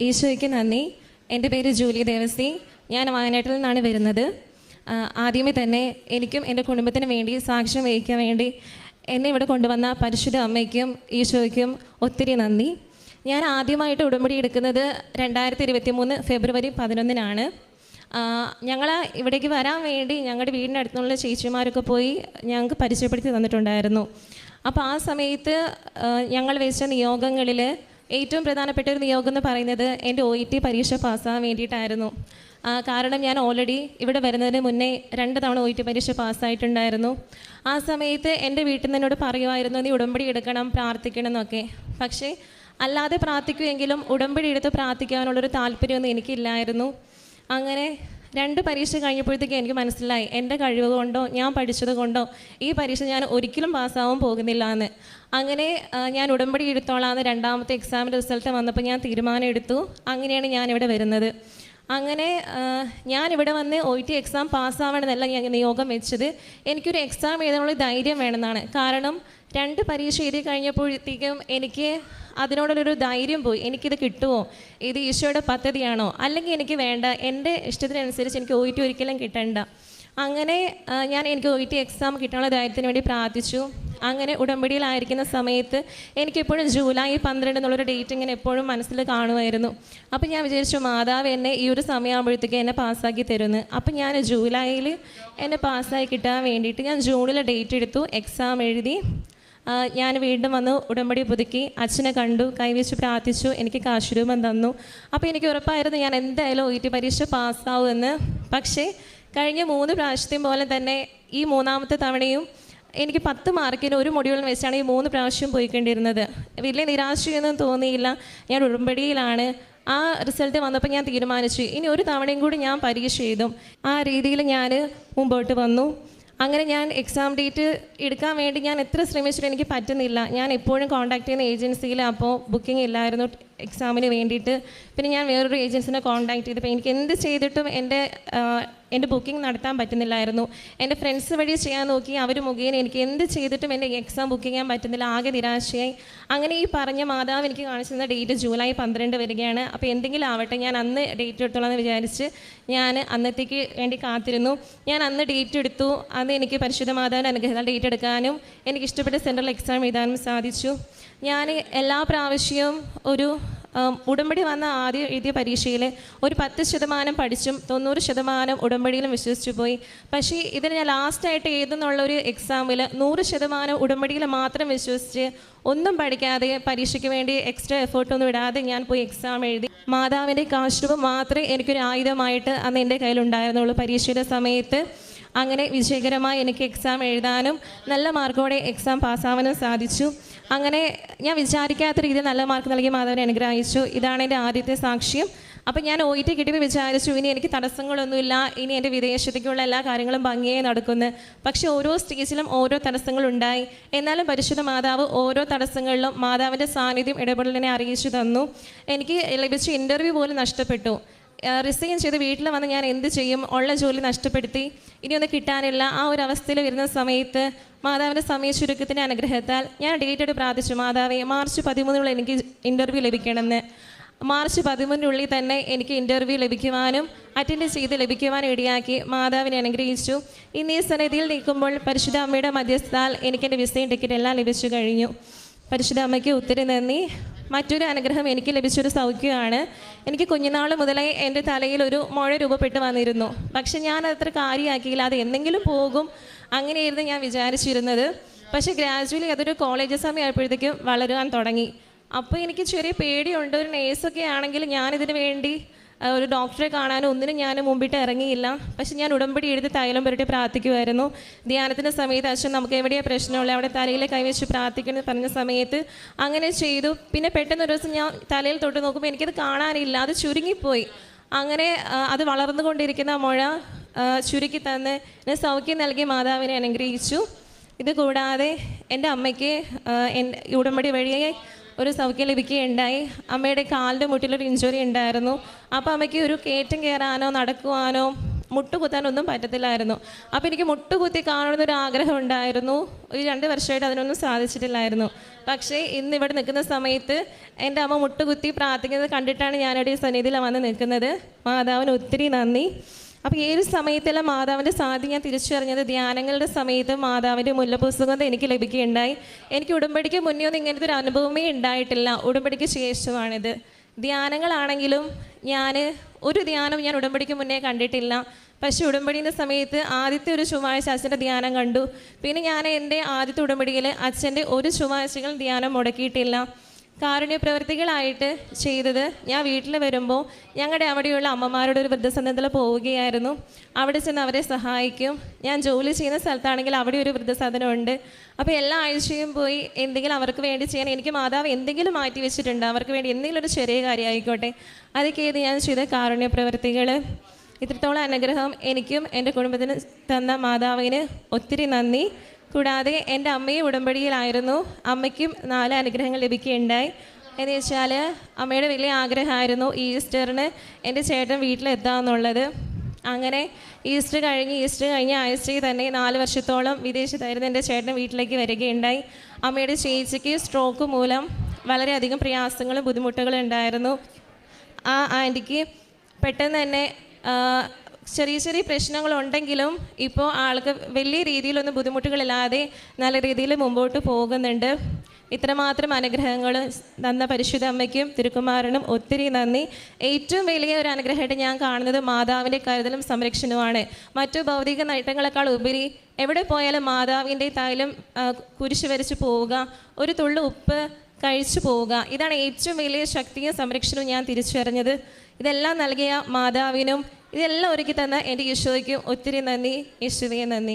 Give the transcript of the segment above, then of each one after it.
ഈശോയ്ക്ക് നന്ദി. എൻ്റെ പേര് ജൂലി ദേവസി. ഞാൻ വയനാട്ടിൽ നിന്നാണ് വരുന്നത്. ആദ്യമേ തന്നെ എനിക്കും എൻ്റെ കുടുംബത്തിന് വേണ്ടി സാക്ഷ്യം വഹിക്കാൻ വേണ്ടി എന്നെ ഇവിടെ കൊണ്ടുവന്ന പരിശുദ്ധ അമ്മയ്ക്കും ഈശോയ്ക്കും ഒത്തിരി നന്ദി. ഞാൻ ആദ്യമായിട്ട് ഉടമ്പടി എടുക്കുന്നത് 2023 ഫെബ്രുവരി 11 ഞങ്ങൾ ഇവിടേക്ക് വരാൻ വേണ്ടി ഞങ്ങളുടെ വീടിനടുത്തുള്ള ചേച്ചിമാരൊക്കെ പോയി ഞങ്ങൾക്ക് പരിചയപ്പെടുത്തി തന്നിട്ടുണ്ടായിരുന്നു. അപ്പോൾ ആ സമയത്ത് ഞങ്ങൾ വെച്ച നിയോഗങ്ങളിൽ ഏറ്റവും പ്രധാനപ്പെട്ട ഒരു നിയോഗം എന്ന് പറയുന്നത് എൻ്റെ OET പരീക്ഷ പാസ്സാകാൻ വേണ്ടിയിട്ടായിരുന്നു. കാരണം ഞാൻ ഓൾറെഡി ഇവിടെ വരുന്നതിന് മുന്നേ 2 തവണ OET പരീക്ഷ പാസ്സായിട്ടുണ്ടായിരുന്നു. ആ സമയത്ത് എൻ്റെ വീട്ടിൽ നിന്ന് എന്നോട് പറയുമായിരുന്നു, നീ ഉടമ്പടി എടുക്കണം, പ്രാർത്ഥിക്കണം എന്നൊക്കെ. പക്ഷേ അല്ലാതെ പ്രാർത്ഥിക്കുമെങ്കിലും ഉടമ്പടി എടുത്ത് പ്രാർത്ഥിക്കാനുള്ളൊരു താല്പര്യമൊന്നും എനിക്കില്ലായിരുന്നു. അങ്ങനെ 2 പരീക്ഷ കഴിഞ്ഞപ്പോഴത്തേക്ക് എനിക്ക് മനസ്സിലായി, എൻ്റെ കഴിവ് കൊണ്ടോ ഞാൻ പഠിച്ചത് കൊണ്ടോ ഈ പരീക്ഷ ഞാൻ ഒരിക്കലും പാസ്സാവാൻ പോകുന്നില്ല എന്ന്. അങ്ങനെ ഞാൻ ഉടമ്പടി എടുത്തോളാന്ന് 2ാമത്തെ എക്സാമിൻ്റെ റിസൾട്ട് വന്നപ്പോൾ ഞാൻ തീരുമാനം എടുത്തു. അങ്ങനെയാണ് ഞാനിവിടെ വരുന്നത്. അങ്ങനെ ഞാനിവിടെ വന്ന് OET എക്സാം പാസ്സാവണമെന്നല്ല ഞാൻ നിയോഗം വെച്ചത്. എനിക്കൊരു എക്സാം എഴുതാനുള്ള ധൈര്യം വേണമെന്നാണ്. കാരണം 2 പരീക്ഷ എഴുതി കഴിഞ്ഞപ്പോഴത്തേക്കും എനിക്ക് അതിനോടുള്ളൊരു ധൈര്യം പോയി. എനിക്കിത് കിട്ടുമോ, ഇത് ഈശോയുടെ പദ്ധതിയാണോ, അല്ലെങ്കിൽ എനിക്ക് വേണ്ട, എൻ്റെ ഇഷ്ടത്തിനനുസരിച്ച് എനിക്ക് OET ഒരിക്കലും കിട്ടണ്ട. അങ്ങനെ എനിക്ക് OET എക്സാം കിട്ടാനുള്ള ധൈര്യത്തിന് വേണ്ടി പ്രാർത്ഥിച്ചു. അങ്ങനെ ഉടമ്പടിയിലായിരിക്കുന്ന സമയത്ത് എനിക്കെപ്പോഴും ജൂലൈ 12 എന്നുള്ളൊരു ഡേറ്റ് ഇങ്ങനെ എപ്പോഴും മനസ്സിൽ കാണുമായിരുന്നു. അപ്പോൾ ഞാൻ വിചാരിച്ചു, മാതാവ് എന്നെ ഈ ഒരു സമയമാകുമ്പോഴത്തേക്ക് എന്നെ പാസ്സാക്കി തരുമെന്ന്. അപ്പോൾ ഞാൻ ജൂലൈയിൽ എന്നെ പാസ്സായി കിട്ടാൻ വേണ്ടിയിട്ട് ഞാൻ ജൂണിൽ ഡേറ്റ് എടുത്തു, എക്സാം എഴുതി. ഞാൻ വീണ്ടും വന്ന് ഉടമ്പടി പുതുക്കി അച്ഛനെ കണ്ടു, കൈവച്ച് പ്രാർത്ഥിച്ചു, എനിക്ക് കാശുരൂപം തന്നു. അപ്പോൾ എനിക്ക് ഉറപ്പായിരുന്നു ഞാൻ എന്തായാലും OET പരീക്ഷ പാസ്സാവുമെന്ന്. പക്ഷേ കഴിഞ്ഞ 3 പ്രാവശ്യത്തെയും പോലെ തന്നെ ഈ 3ാമത്തെ തവണയും എനിക്ക് 10 മാർക്കിന് ഒരു മൊഡ്യൂളിൽ വെച്ചാണ് ഈ 3 പ്രാവശ്യം പോയിക്കൊണ്ടിരുന്നത്. വലിയ നിരാശയൊന്നും തോന്നിയില്ല. ഞാൻ ഉടമ്പടിയിലാണ്. ആ റിസൾട്ട് വന്നപ്പോൾ ഞാൻ തീരുമാനിച്ചു, ഇനി ഒരു തവണയും കൂടി ഞാൻ പരീക്ഷ എഴുതും. ആ രീതിയിൽ ഞാൻ മുമ്പോട്ട് വന്നു. അങ്ങനെ ഞാൻ എക്സാം ഡേറ്റ് എടുക്കാൻ വേണ്ടി ഞാൻ എത്ര ശ്രമിച്ചിട്ടും എനിക്ക് പറ്റുന്നില്ല. ഞാൻ എപ്പോഴും കോൺടാക്ട് ചെയ്യുന്ന ഏജൻസിയിൽ അപ്പോൾ ബുക്കിംഗ് ഇല്ലായിരുന്നു എക്സാമിന് വേണ്ടിയിട്ട്. പിന്നെ ഞാൻ വേറൊരു ഏജൻസിനെ കോൺടാക്ട് ചെയ്തപ്പോൾ എനിക്ക് എന്ത് ചെയ്തിട്ടും എൻ്റെ ബുക്കിംഗ് നടത്താൻ പറ്റുന്നില്ലായിരുന്നു. എൻ്റെ ഫ്രണ്ട്സ് വഴി ചെയ്യാൻ നോക്കി, അവർ മുഖേന എനിക്ക് എന്ത് ചെയ്തിട്ടും എൻ്റെ എക്സാം ബുക്ക് ചെയ്യാൻ പറ്റുന്നില്ല. ആകെ നിരാശയായി. അങ്ങനെ ഈ പറഞ്ഞ മാതാവ് എനിക്ക് കാണിച്ചു തന്ന ഡേറ്റ് ജൂലൈ 12 വരികയാണ്. അപ്പോൾ എന്തെങ്കിലും ആവട്ടെ, ഞാൻ അന്ന് ഡേറ്റ് എടുത്തോളാം എന്ന് വിചാരിച്ച് ഞാൻ അന്നത്തേക്ക് വേണ്ടി കാത്തിരുന്നു. ഞാൻ അന്ന് ഡേറ്റ് എടുത്തു. അന്ന് എനിക്ക് പരിശുദ്ധ മാതാവിൻ്റെ അനുഗ്രഹത്താൽ ഡേറ്റ് എടുക്കാനും എനിക്ക് ഇഷ്ടപ്പെട്ട സെൻട്രൽ എക്സാം എഴുതാനും സാധിച്ചു. ഞാൻ എല്ലാ പ്രാവശ്യവും ഒരു ഉടമ്പടി വന്ന ആദ്യം എഴുതിയ പരീക്ഷയിൽ ഒരു 10% പഠിച്ചും 90% ഉടമ്പടിയിലും വിശ്വസിച്ചു പോയി. പക്ഷേ ഇതിന് ഞാൻ ലാസ്റ്റായിട്ട് എഴുതുന്നുള്ളൊരു എക്സാമിൽ 100% ഉടമ്പടിയിൽ മാത്രം വിശ്വസിച്ച് ഒന്നും പഠിക്കാതെ പരീക്ഷയ്ക്ക് വേണ്ടി എക്സ്ട്രാ എഫേർട്ടൊന്നും ഇടാതെ ഞാൻ പോയി എക്സാം എഴുതി. മാതാവിൻ്റെ കാശുരൂപം മാത്രമേ എനിക്കൊരു ആയുധമായിട്ട് അന്ന് എൻ്റെ കയ്യിലുണ്ടായിരുന്നുള്ളൂ പരീക്ഷയുടെ സമയത്ത്. അങ്ങനെ വിജയകരമായി എനിക്ക് എക്സാം എഴുതാനും നല്ല മാർക്കോടെ എക്സാം പാസ്സാവാനും സാധിച്ചു. അങ്ങനെ ഞാൻ വിചാരിക്കാത്ത രീതിയിൽ നല്ല മാർക്ക് നൽകി മാതാവിനെ അനുഗ്രഹിച്ചു. ഇതാണ് എൻ്റെ ആദ്യത്തെ സാക്ഷ്യം. അപ്പം ഞാൻ OET കിട്ടിയപ്പോൾ വിചാരിച്ചു, ഇനി എനിക്ക് തടസ്സങ്ങളൊന്നുമില്ല, ഇനി എൻ്റെ വിദേശത്തേക്കുള്ള എല്ലാ കാര്യങ്ങളും ഭംഗിയായി നടക്കുന്നു. പക്ഷേ ഓരോ സ്റ്റേജിലും ഓരോ തടസ്സങ്ങളുണ്ടായി. എന്നാലും പരിശുദ്ധ മാതാവ് ഓരോ തടസ്സങ്ങളിലും മാതാവിൻ്റെ സാന്നിധ്യം ഇടപെടലിനെ അറിയിച്ചു തന്നു. എനിക്ക് ലഭിച്ച ഇൻ്റർവ്യൂ പോലും നഷ്ടപ്പെട്ടു. റിസൈൻ ചെയ്ത് വീട്ടിൽ വന്ന് ഞാൻ എന്ത് ചെയ്യും, ഉള്ള ജോലി നഷ്ടപ്പെടുത്തി, ഇനിയൊന്നും കിട്ടാനില്ല. ആ ഒരു അവസ്ഥയിൽ വരുന്ന സമയത്ത് മാതാവിൻ്റെ സമയ ചുരുക്കത്തിൻ്റെ അനുഗ്രഹത്താൽ ഞാൻ ഡേറ്റ് എടുത്ത് പ്രാർത്ഥിച്ചു, മാതാവേ മാർച്ച് 13 എനിക്ക് ഇൻ്റർവ്യൂ ലഭിക്കണമെന്ന്. മാർച്ച് 13 തന്നെ എനിക്ക് ഇൻ്റർവ്യൂ ലഭിക്കുവാനും അറ്റൻഡ് ചെയ്ത് ലഭിക്കുവാനും ഇടയാക്കി മാതാവിനെ അനുഗ്രഹിച്ചു. ഇന്ന് ഈ സന്നിധിയിൽ നിൽക്കുമ്പോൾ പരിശുദ്ധ അമ്മയുടെ മധ്യസ്ഥാൽ എനിക്ക് എൻ്റെ വിസയും ടിക്കറ്റ് എല്ലാം ലഭിച്ചു കഴിഞ്ഞു. പരിശുദ്ധ അമ്മയ്ക്ക് ഒത്തിരി നന്ദി. മറ്റൊരു അനുഗ്രഹം എനിക്ക് ലഭിച്ചൊരു സൗഖ്യമാണ്. എനിക്ക് കുഞ്ഞുനാൾ മുതലേ എൻ്റെ തലയിൽ ഒരു മുഴ രൂപപ്പെട്ട് വന്നിരുന്നു. പക്ഷെ ഞാൻ അത്ര കാര്യമാക്കിയില്ല, അത് എന്തെങ്കിലും പോകും അങ്ങനെയായിരുന്നു ഞാൻ വിചാരിച്ചിരുന്നത്. പക്ഷേ ഗ്രാജുവലി അതൊരു കോളേജ് സമയമായപ്പോഴത്തേക്കും വളരാൻ തുടങ്ങി. അപ്പോൾ എനിക്ക് ചെറിയ പേടിയുണ്ട്. ഒരു നേഴ്സൊക്കെ ആണെങ്കിൽ ഞാനിതിന് വേണ്ടി ഒരു ഡോക്ടറെ കാണാനും ഒന്നിനും ഞാൻ മുമ്പിട്ട് ഇറങ്ങിയില്ല. പക്ഷെ ഞാൻ ഉടമ്പടി എഴുതി തൈലം പുരട്ടി പ്രാർത്ഥിക്കുമായിരുന്നു. ധ്യാനത്തിൻ്റെ സമയത്ത് അച്ഛൻ നമുക്ക് എവിടെയാണ് പ്രശ്നമുള്ളത് അവിടെ തലയിൽ കൈവച്ച് പ്രാർത്ഥിക്കണം പറഞ്ഞ സമയത്ത് അങ്ങനെ ചെയ്തു. പിന്നെ പെട്ടെന്നൊരു ദിവസം ഞാൻ തലയിൽ തൊട്ട് നോക്കുമ്പോൾ എനിക്കത് കാണാനില്ല, അത് ചുരുങ്ങിപ്പോയി. അങ്ങനെ അത് വളർന്നുകൊണ്ടിരിക്കുന്ന മുഴ ചുരുക്കി തന്ന് എന്നെ സൗഖ്യം നൽകി മാതാവിനെ അനുഗ്രഹിച്ചു. ഇത് കൂടാതെ എൻ്റെ അമ്മയ്ക്ക് ഉടമ്പടി വഴിയെ ഒരു സൗഖ്യം ലഭിക്കുകയുണ്ടായി. അമ്മയുടെ കാലിൻ്റെ മുട്ടിലൊരു ഇഞ്ചുറി ഉണ്ടായിരുന്നു. അപ്പോൾ അമ്മയ്ക്ക് ഒരു കയറ്റം കയറാനോ നടക്കുവാനോ മുട്ടുകുത്താനൊന്നും പറ്റത്തില്ലായിരുന്നു. അപ്പോൾ എനിക്ക് മുട്ടുകുത്തി കാണണമെന്നൊരു ആഗ്രഹം ഉണ്ടായിരുന്നു. ഒരു 2 വർഷമായിട്ട് അതിനൊന്നും സാധിച്ചിട്ടില്ലായിരുന്നു. പക്ഷേ ഇന്നിവിടെ നിൽക്കുന്ന സമയത്ത് എൻ്റെ അമ്മ മുട്ടുകുത്തി പ്രാർത്ഥിക്കുന്നത് കണ്ടിട്ടാണ് ഞാനിവിടെ ഈ സന്നിധിയിൽ വന്ന് നിൽക്കുന്നത്. മാതാവിന് ഒത്തിരി നന്ദി. അപ്പോൾ ഈ ഒരു സമയത്തെല്ലാം മാതാവിൻ്റെ സാധ്യത ഞാൻ തിരിച്ചറിഞ്ഞത് ധ്യാനങ്ങളുടെ സമയത്ത് മാതാവിൻ്റെ മുല്ലപ്പുസ്തകം എനിക്ക് ലഭിക്കുകയുണ്ടായി. എനിക്ക് ഉടമ്പടിക്ക് മുന്നേ ഒന്നും ഇങ്ങനത്തെ ഒരു അനുഭവമേ ഉണ്ടായിട്ടില്ല. ഉടമ്പടിക്ക് ശേഷമാണിത്. ധ്യാനങ്ങളാണെങ്കിലും ഒരു ധ്യാനം ഞാൻ ഉടമ്പടിക്ക് മുന്നേ കണ്ടിട്ടില്ല. പക്ഷേ ഉടമ്പടിയുടെ സമയത്ത് ആദ്യത്തെ ഒരു ചൊവ്വാഴ്ച അച്ഛൻ്റെ ധ്യാനം കണ്ടു. പിന്നെ ഞാൻ എൻ്റെ ആദ്യത്തെ ഉടമ്പടിയിൽ അച്ഛൻ്റെ ഒരു ചൊവ്വാഴ്ചകൾ ധ്യാനം മുടക്കിയിട്ടില്ല. കാരുണ്യ പ്രവർത്തികളായിട്ട് ചെയ്തത്, ഞാൻ വീട്ടിൽ വരുമ്പോൾ ഞങ്ങളുടെ അവിടെയുള്ള അമ്മമാരുടെ ഒരു വൃദ്ധസദനത്തിൽ പോവുകയായിരുന്നു. അവിടെ ചെന്ന് അവരെ സഹായിക്കും. ഞാൻ ജോലി ചെയ്യുന്ന സ്ഥലത്താണെങ്കിൽ അവിടെ ഒരു വൃദ്ധസദനമുണ്ട്. അപ്പോൾ എല്ലാ ആഴ്ചയും പോയി എന്തെങ്കിലും അവർക്ക് വേണ്ടി ചെയ്യാൻ എനിക്ക് മാതാവ് എന്തെങ്കിലും മാറ്റി വെച്ചിട്ടുണ്ട്. അവർക്ക് വേണ്ടി എന്തെങ്കിലും ഒരു ചെറിയ കാര്യമായിക്കോട്ടെ, അതൊക്കെ ഞാൻ ചെയ്ത കാരുണ്യ പ്രവർത്തികൾ. ഇത്രത്തോളം അനുഗ്രഹം എനിക്കും എൻ്റെ കുടുംബത്തിന് തന്ന മാതാവിന് ഒത്തിരി നന്ദി. കൂടാതെ എൻ്റെ അമ്മയും ഉടമ്പടിയിലായിരുന്നു. അമ്മയ്ക്കും 4 അനുഗ്രഹങ്ങൾ ലഭിക്കുകയുണ്ടായി. എന്ന് വെച്ചാൽ അമ്മയുടെ വലിയ ആഗ്രഹമായിരുന്നു ഈസ്റ്ററിന് എൻ്റെ ചേട്ടൻ വീട്ടിലെത്താമെന്നുള്ളത്. അങ്ങനെ ഈസ്റ്റർ കഴിഞ്ഞ ആഴ്ചയിൽ തന്നെ 4 വർഷത്തോളം വിദേശത്തായിരുന്നു എൻ്റെ ചേട്ടൻ വീട്ടിലേക്ക് വരികയുണ്ടായി. അമ്മയുടെ ചേച്ചിക്ക് സ്ട്രോക്ക് മൂലം വളരെയധികം പ്രയാസങ്ങളും ബുദ്ധിമുട്ടുകളും ഉണ്ടായിരുന്നു. ആ ആൻറ്റിക്ക് പെട്ടെന്ന് തന്നെ ചെറിയ ചെറിയ പ്രശ്നങ്ങളുണ്ടെങ്കിലും ഇപ്പോൾ ആൾക്ക് വലിയ രീതിയിലൊന്നും ബുദ്ധിമുട്ടുകളില്ലാതെ നല്ല രീതിയിൽ മുമ്പോട്ട് പോകുന്നുണ്ട്. ഇത്രമാത്രം അനുഗ്രഹങ്ങൾ തന്ന പരിശുദ്ധ അമ്മയ്ക്കും തിരുക്കുമാരനും ഒത്തിരി നന്ദി. ഏറ്റവും വലിയ ഒരു അനുഗ്രഹമായിട്ട് ഞാൻ കാണുന്നത് മാതാവിൻ്റെ കരുതലും സംരക്ഷണവുമാണ്. മറ്റു ഭൗതിക നേട്ടങ്ങളെക്കാൾ ഉപരി എവിടെ പോയാലും മാതാവിൻ്റെ തൈലം കുരിശ് വരച്ച് പോവുക, ഒരു തുള്ളി ഉപ്പ് കഴിച്ചു പോവുക, ഇതാണ് ഏറ്റവും വലിയ ശക്തിയും സംരക്ഷണവും ഞാൻ തിരിച്ചറിഞ്ഞത്. ഇതെല്ലാം നൽകിയ മാതാവിനും ഇതെല്ലാം ഒരുക്കി തന്ന എൻ്റെ ഈശോയ്ക്കും ഒത്തിരി നന്ദി. യേശുവേ നന്ദി.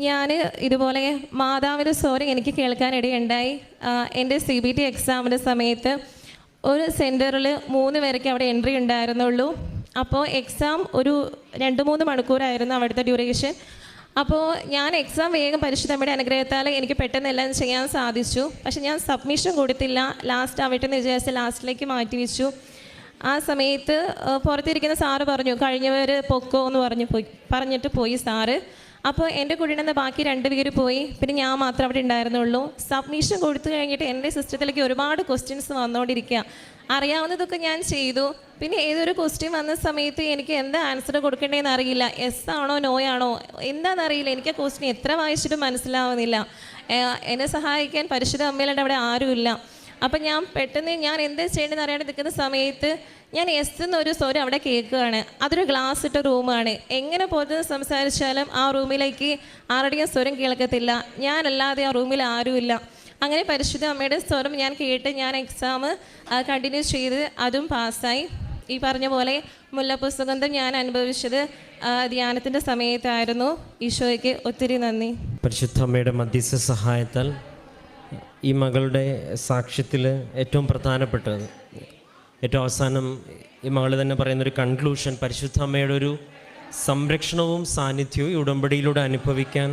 ഞാൻ ഇതുപോലെ മാതാവിൻ്റെ സ്വരം എനിക്ക് കേൾക്കാനിടയുണ്ടായി. എൻ്റെ CBT എക്സാമിൻ്റെ സമയത്ത് ഒരു സെൻറ്ററിൽ 3 പേർക്ക് അവിടെ എൻട്രി ഉണ്ടായിരുന്നുള്ളൂ. അപ്പോൾ എക്സാം ഒരു 2-3 മണിക്കൂറായിരുന്നു അവിടുത്തെ ഡ്യൂറേഷൻ. അപ്പോൾ ഞാൻ എക്സാം വേഗം പരിശുദ്ധമ്മയുടെ അനുഗ്രഹത്താൽ എനിക്ക് പെട്ടെന്ന് എല്ലാം ചെയ്യാൻ സാധിച്ചു. പക്ഷെ ഞാൻ സബ്മിഷൻ കൊടുത്തില്ല. ലാസ്റ്റ് ആവട്ടെ എന്ന് വിചാരിച്ച് ലാസ്റ്റിലേക്ക് മാറ്റി വെച്ചു. ആ സമയത്ത് പുറത്തിരിക്കുന്ന സാറ് പറഞ്ഞു, കഴിഞ്ഞവർ പൊക്കോ എന്ന് പറഞ്ഞിട്ട് പോയി സാറ്. അപ്പോൾ എൻ്റെ കൂടെ നിന്ന് ബാക്കി 2 പേര് പോയി. പിന്നെ ഞാൻ മാത്രം അവിടെ ഉണ്ടായിരുന്നുള്ളൂ. സബ്മിഷൻ കൊടുത്തു കഴിഞ്ഞിട്ട് എൻ്റെ സിസ്റ്റത്തിലേക്ക് ഒരുപാട് ക്വസ്റ്റ്യൻസ് വന്നുകൊണ്ടിരിക്കുക. അറിയാവുന്നതൊക്കെ ഞാൻ ചെയ്തു. പിന്നെ ഏതൊരു ക്വസ്റ്റ്യൻ വന്ന സമയത്ത് എനിക്ക് എന്താ ആൻസർ കൊടുക്കേണ്ടതെന്ന് അറിയില്ല. യെസ് ആണോ നോ ആണോ എന്താണെന്നറിയില്ല. എനിക്ക് ആ ക്വസ്റ്റ്യൻ എത്ര വായിച്ചിട്ടും മനസ്സിലാവുന്നില്ല. എന്നെ സഹായിക്കാൻ പരിശുദ്ധ അമ്മയിലുണ്ട് അവിടെ ആരുമില്ല. അപ്പം ഞാൻ പെട്ടെന്ന് ഞാൻ എന്താ ചെയ്യേണ്ടതെന്ന് അറിയാണ്ട് നിൽക്കുന്ന സമയത്ത് ഞാൻ എസ് എന്നൊരു സ്വരം അവിടെ കേൾക്കുകയാണ്. അതൊരു ഗ്ലാസ് ഇട്ട റൂമാണ്. എങ്ങനെ പുറത്ത് സംസാരിച്ചാലും ആ റൂമിലേക്ക് ആരുടെയും സ്വരം കേൾക്കത്തില്ല. ഞാനല്ലാതെ ആ റൂമിൽ ആരുമില്ല. അങ്ങനെ പരിശുദ്ധ അമ്മയുടെ സ്വരം ഞാൻ കേട്ട് ഞാൻ എക്സാം കണ്ടിന്യൂ ചെയ്ത് അതും പാസ്സായി. ഈ പറഞ്ഞ പോലെ മുല്ലപ്പുസ്തകം ഞാൻ അനുഭവിച്ചത് ധ്യാനത്തിൻ്റെ സമയത്തായിരുന്നു. ഈശോയ്ക്ക് ഒത്തിരി നന്ദി. പരിശുദ്ധ അമ്മയുടെ മധ്യസ്ഥ സഹായത്താൽ ഈ മകളുടെ സാക്ഷ്യത്തിൽ ഏറ്റവും പ്രധാനപ്പെട്ടത്, ഏറ്റവും അവസാനം ഈ മകൾ തന്നെ പറയുന്നൊരു കൺക്ലൂഷൻ, പരിശുദ്ധ അമ്മയുടെ ഒരു സംരക്ഷണവും സാന്നിധ്യവും ഈ ഉടമ്പടിയിലൂടെ അനുഭവിക്കാൻ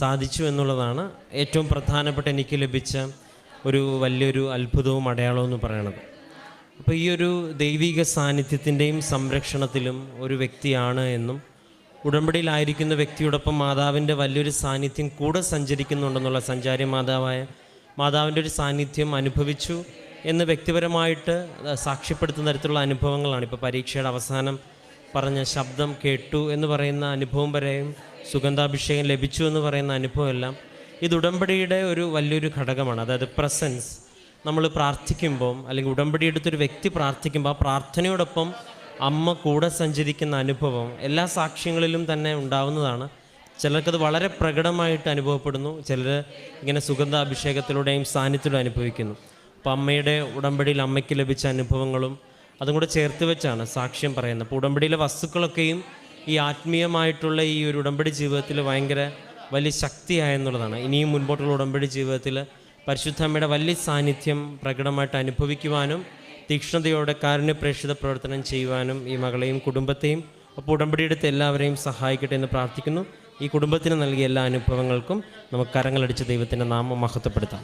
സാധിച്ചു എന്നുള്ളതാണ് ഏറ്റവും പ്രധാനപ്പെട്ട എനിക്ക് ലഭിച്ച ഒരു വലിയൊരു അത്ഭുതവും അടയാളവും എന്ന് പറയണത്. അപ്പോൾ ഈ ഒരു ദൈവിക സാന്നിധ്യത്തിൻ്റെയും സംരക്ഷണത്തിലും ഒരു വ്യക്തിയാണ് എന്നും ഉടമ്പടിയിലായിരിക്കുന്ന വ്യക്തിയോടൊപ്പം മാതാവിൻ്റെ വലിയൊരു സാന്നിധ്യം കൂടെ സഞ്ചരിക്കുന്നുണ്ടെന്നുള്ള സഞ്ചാരി മാതാവിൻ്റെ ഒരു സാന്നിധ്യം അനുഭവിച്ചു എന്ന് വ്യക്തിപരമായിട്ട് സാക്ഷ്യപ്പെടുത്തുന്ന തരത്തിലുള്ള അനുഭവങ്ങളാണ്. ഇപ്പോൾ പരീക്ഷയുടെ അവസാനം പറഞ്ഞ ശബ്ദം കേട്ടു എന്ന് പറയുന്ന അനുഭവം വരെയും സുഗന്ധാഭിഷേകം ലഭിച്ചു എന്ന് പറയുന്ന അനുഭവം എല്ലാം ഇത് ഉടമ്പടിയുടെ ഒരു വലിയൊരു ഘടകമാണ്. അതായത് പ്രസൻസ്. നമ്മൾ പ്രാർത്ഥിക്കുമ്പം അല്ലെങ്കിൽ ഉടമ്പടി എടുത്തൊരു വ്യക്തി പ്രാർത്ഥിക്കുമ്പോൾ ആ പ്രാർത്ഥനയോടൊപ്പം അമ്മ കൂടെ സഞ്ചരിക്കുന്ന അനുഭവം എല്ലാ സാക്ഷ്യങ്ങളിലും തന്നെ ഉണ്ടാവുന്നതാണ്. ചിലർക്കത് വളരെ പ്രകടമായിട്ട് അനുഭവപ്പെടുന്നു, ചിലർ ഇങ്ങനെ സുഗന്ധാഭിഷേകത്തിലൂടെയും സാന്നിധ്യത്തിലൂടെ അനുഭവിക്കുന്നു. അപ്പോൾ അമ്മയുടെ ഉടമ്പടിയിൽ അമ്മയ്ക്ക് ലഭിച്ച അനുഭവങ്ങളും അതും കൂടെ ചേർത്ത് വെച്ചാണ് സാക്ഷ്യം പറയുന്നത്. അപ്പോൾ ഉടമ്പടിയിലെ വസ്തുക്കളൊക്കെയും ഈ ആത്മീയമായിട്ടുള്ള ഈ ഒരു ഉടമ്പടി ജീവിതത്തിൽ ഭയങ്കര വലിയ ശക്തിയായെന്നുള്ളതാണ്. ഇനിയും മുൻപോട്ടുള്ള ഉടമ്പടി ജീവിതത്തിൽ പരിശുദ്ധ അമ്മയുടെ വലിയ സാന്നിധ്യം പ്രകടമായിട്ട് അനുഭവിക്കുവാനും തീക്ഷ്ണതയോടെ കാരുണ്യപ്രേക്ഷിത പ്രവർത്തനം ചെയ്യുവാനും ഈ മകളെയും കുടുംബത്തെയും അപ്പോൾ ഉടമ്പടിയെടുത്ത് എല്ലാവരെയും സഹായിക്കട്ടെ എന്ന് പ്രാർത്ഥിക്കുന്നു. ഈ കുടുംബത്തിന് നൽകിയ എല്ലാ അനുഭവങ്ങൾക്കും നമുക്ക് കരങ്ങളടിച്ച് ദൈവത്തിൻ്റെ നാമം മഹത്വപ്പെടുത്താം.